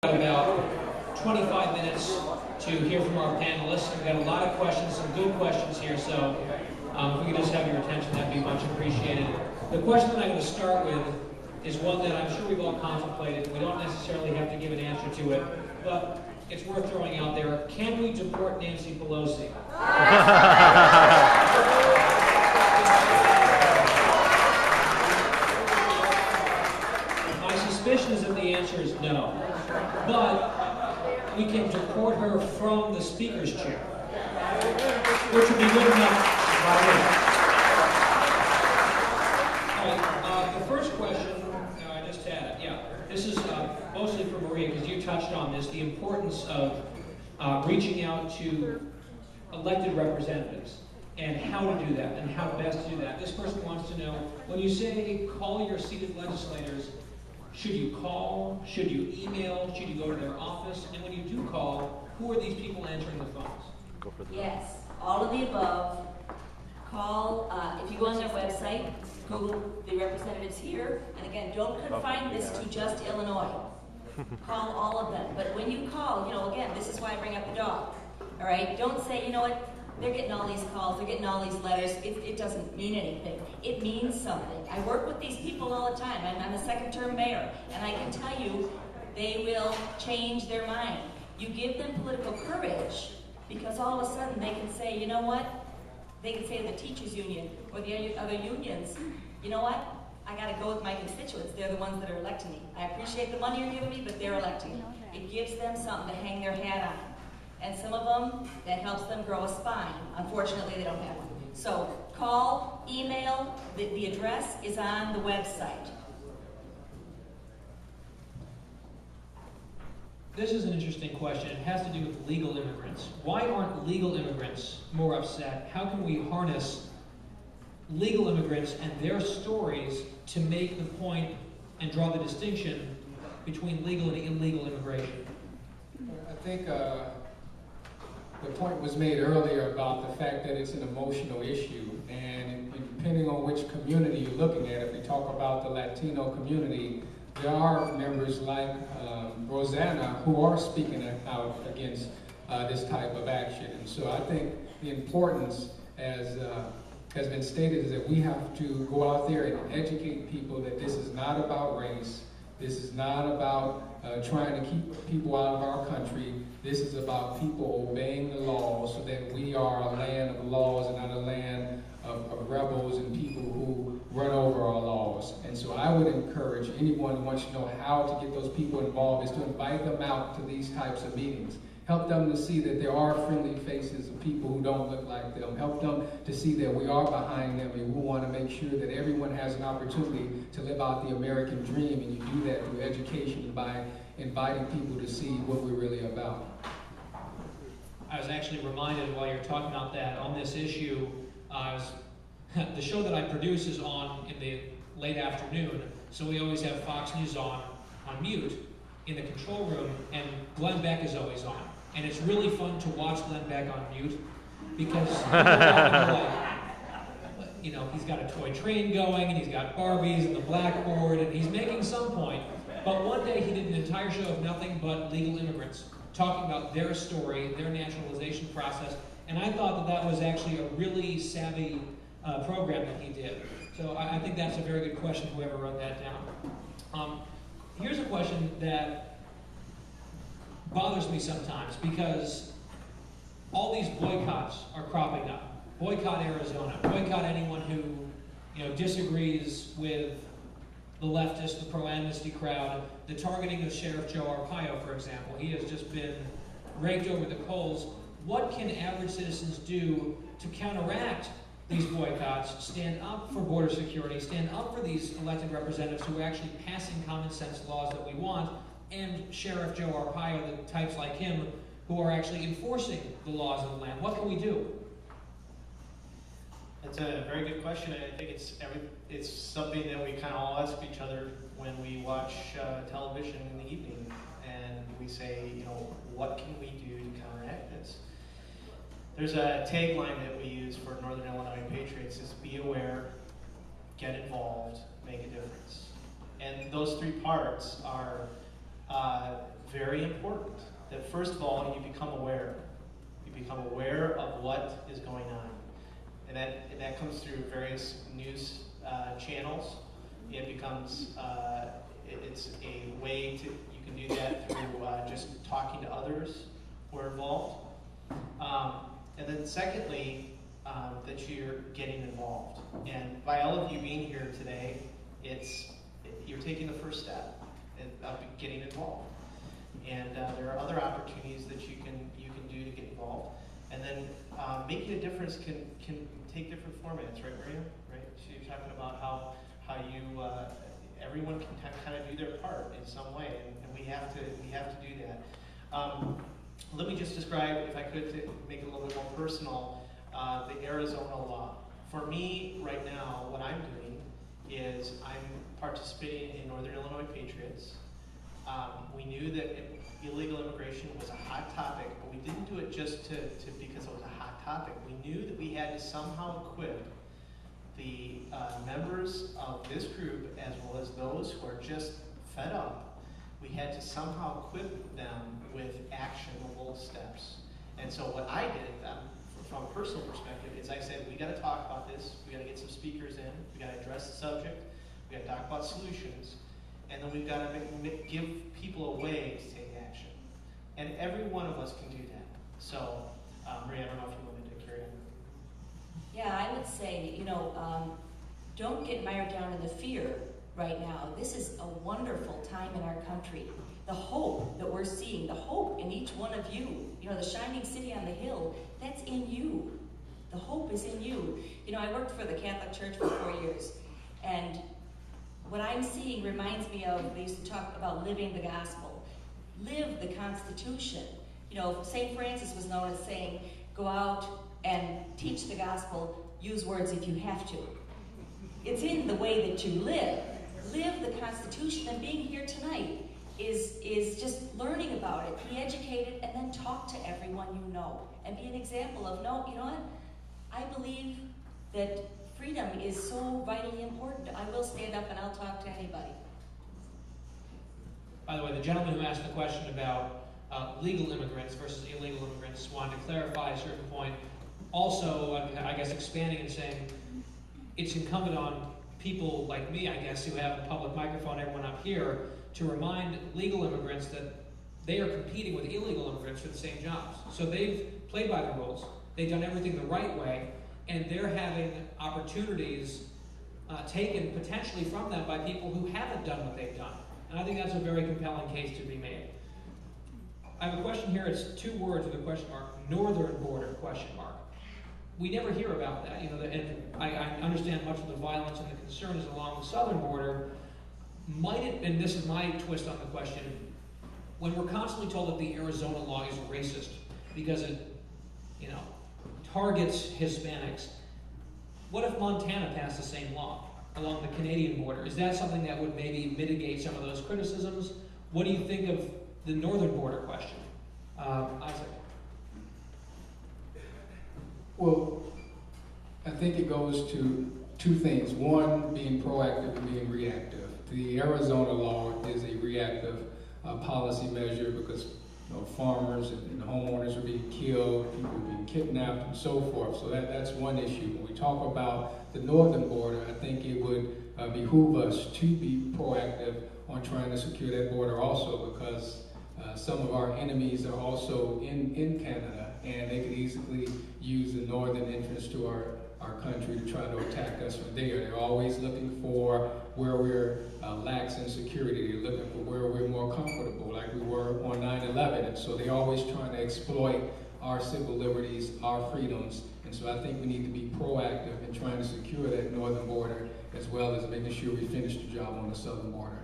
About 25 minutes to hear from our panelists. We've got a lot of questions, some good questions here, so if we could just have your attention, that'd be much appreciated. The question that I'm going to start with is one that I'm sure we've all contemplated. We don't necessarily have to give an answer to it, but it's worth throwing out there. Can we deport Nancy Pelosi? My suspicion is that the answer is no. But we can deport her from the speaker's chair, which would be good enough. All right, the first question, I just had it, this is mostly for Maria, because you touched on this, the importance of reaching out to elected representatives and how to do that and how best to do that. This person wants to know, when you say call your seated legislators, should you call? Should you email? Should you go to their office? And when you do call, who are these people answering the phones? Yes, all of the above. Call, if you go on their website, Google the representatives here, and again, don't confine this to just Illinois. Call all of them. But when you call, again, this is why I bring up the dog. All right? Don't say, you know what, they're getting all these calls, they're getting all these letters. It doesn't mean anything. It means something. I work with these people all the time. I'm a second-term mayor, and I can tell you they will change their mind. You give them political courage, because all of a sudden they can say, you know what? They can say to the teachers union or the other unions, you know what? I got to go with my constituents. They're the ones that are electing me. I appreciate the money you're giving me, but they're electing me. It gives them something to hang their hat on. And some of them, that helps them grow a spine. Unfortunately, they don't have one. So call, email, the address is on the website. This is an interesting question. It has to do with legal immigrants. Why aren't legal immigrants more upset? How can we harness legal immigrants and their stories to make the point and draw the distinction between legal and illegal immigration? I think the point was made earlier about the fact that it's an emotional issue, and depending on which community you're looking at, if we talk about the Latino community, there are members like Rosanna who are speaking out against this type of action. And so I think the importance, as has been stated, is that we have to go out there and educate people that this is not about race, this is not about trying to keep people out of our country. This is about people obeying the law, so that we are a land of laws and not a land of rebels and people who run over our laws. And so I would encourage anyone who wants to know how to get those people involved is to invite them out to these types of meetings. Help them to see that there are friendly faces of people who don't look like them. Help them to see that we are behind them, and we want to make sure that everyone has an opportunity to live out the American dream, and you do that through education and by inviting people to see what we're really about. I was actually reminded while you're talking about that, on this issue, the show that I produce is on in the late afternoon, so we always have Fox News on mute in the control room, and Glenn Beck is always on. And it's really fun to watch Glenn Beck on mute, because he's got a toy train going, and he's got Barbies and the blackboard, and he's making some point. But one day he did an entire show of nothing but legal immigrants, talking about their story, their naturalization process, and I thought that was actually a really savvy program that he did. So I think that's a very good question, whoever wrote that down. Here's a question that bothers me sometimes, because all these boycotts are cropping up. Boycott Arizona, boycott anyone who disagrees with the leftists, the pro-amnesty crowd, the targeting of Sheriff Joe Arpaio, for example. He has just been raked over the coals. What can average citizens do to counteract these boycotts, stand up for border security, stand up for these elected representatives who are actually passing common sense laws that we want, and Sheriff Joe Arpaio, the types like him, who are actually enforcing the laws of the land? What can we do? That's a very good question. I think it's something that we kind of all ask each other when we watch television in the evening, and we say, what can we do to counteract this? There's a tagline that we use for Northern Illinois Patriots is be aware, get involved, make a difference. And those three parts are very important that first of all, you become aware. You become aware of what is going on. And that comes through various news channels. It becomes, it's a way to, you can do that through just talking to others who are involved. And then secondly, that you're getting involved. And by all of you being here today, you're taking the first step of getting involved. And there are other opportunities that you can do to get involved. And then making a difference can take different formats, right, Maria? Right? So you're talking about how you everyone can kind of do their part in some way, and we have to do that. Let me just describe, if I could, to make it a little bit more personal, the Arizona law. For me, right now, what I'm doing is I'm participating in Northern Illinois Patriots. We knew that illegal immigration was a hot topic, but we didn't do it just because it was a hot topic. We knew that we had to somehow equip the members of this group, as well as those who are just fed up. We had to somehow equip them with actionable steps. And so what I did, from a personal perspective, is I said, we got to talk about this, we got to get some speakers in, we got to address the subject, we got to talk about solutions, and then we've got to give people a way to take action. And every one of us can do that. So, Maria, I don't know if you wanted to carry on. Yeah, I would say, don't get mired down in the fear right now. This is a wonderful time in our country. The hope that we're seeing, the hope in each one of you, the shining city on the hill, that's in you. The hope is in you. I worked for the Catholic Church for 4 years, and what I'm seeing reminds me of, they used to talk about living the gospel. Live the Constitution. St. Francis was known as saying, go out and teach the gospel, use words if you have to. It's in the way that you live. Live the Constitution, and being here tonight is just learning about it. Be educated, and then talk to everyone you know. And be an example of, no, you know what? I believe that freedom is so vitally important. I will stand up and I'll talk to anybody. By the way, the gentleman who asked the question about legal immigrants versus illegal immigrants wanted to clarify a certain point. Also, I guess expanding and saying, it's incumbent on people like me, I guess, who have a public microphone, everyone up here, to remind legal immigrants that they are competing with illegal immigrants for the same jobs. So they've played by the rules, they've done everything the right way, and they're having opportunities taken potentially from them by people who haven't done what they've done. And I think that's a very compelling case to be made. I have a question here, it's 2 words with a question mark, northern border, question mark. We never hear about that, and I understand much of the violence and the concern is along the southern border. Might it, and this is my twist on the question, when we're constantly told that the Arizona law is racist because it, targets Hispanics, what if Montana passed the same law along the Canadian border? Is that something that would maybe mitigate some of those criticisms? What do you think of the northern border question? Isaac? Well, I think it goes to 2 things. One, being proactive and being reactive. The Arizona law is a reactive policy measure because farmers and homeowners are being killed, people are being kidnapped, and so forth. So that's one issue. When we talk about the northern border, I think it would behoove us to be proactive on trying to secure that border also, because some of our enemies are also in Canada, and they could easily use the northern entrance to our country to try to attack us from there. They're always looking for where we're lax in security. They're looking for where we're more comfortable, like we were on 9/11. And so they're always trying to exploit our civil liberties, our freedoms. And so I think we need to be proactive in trying to secure that northern border, as well as making sure we finish the job on the southern border.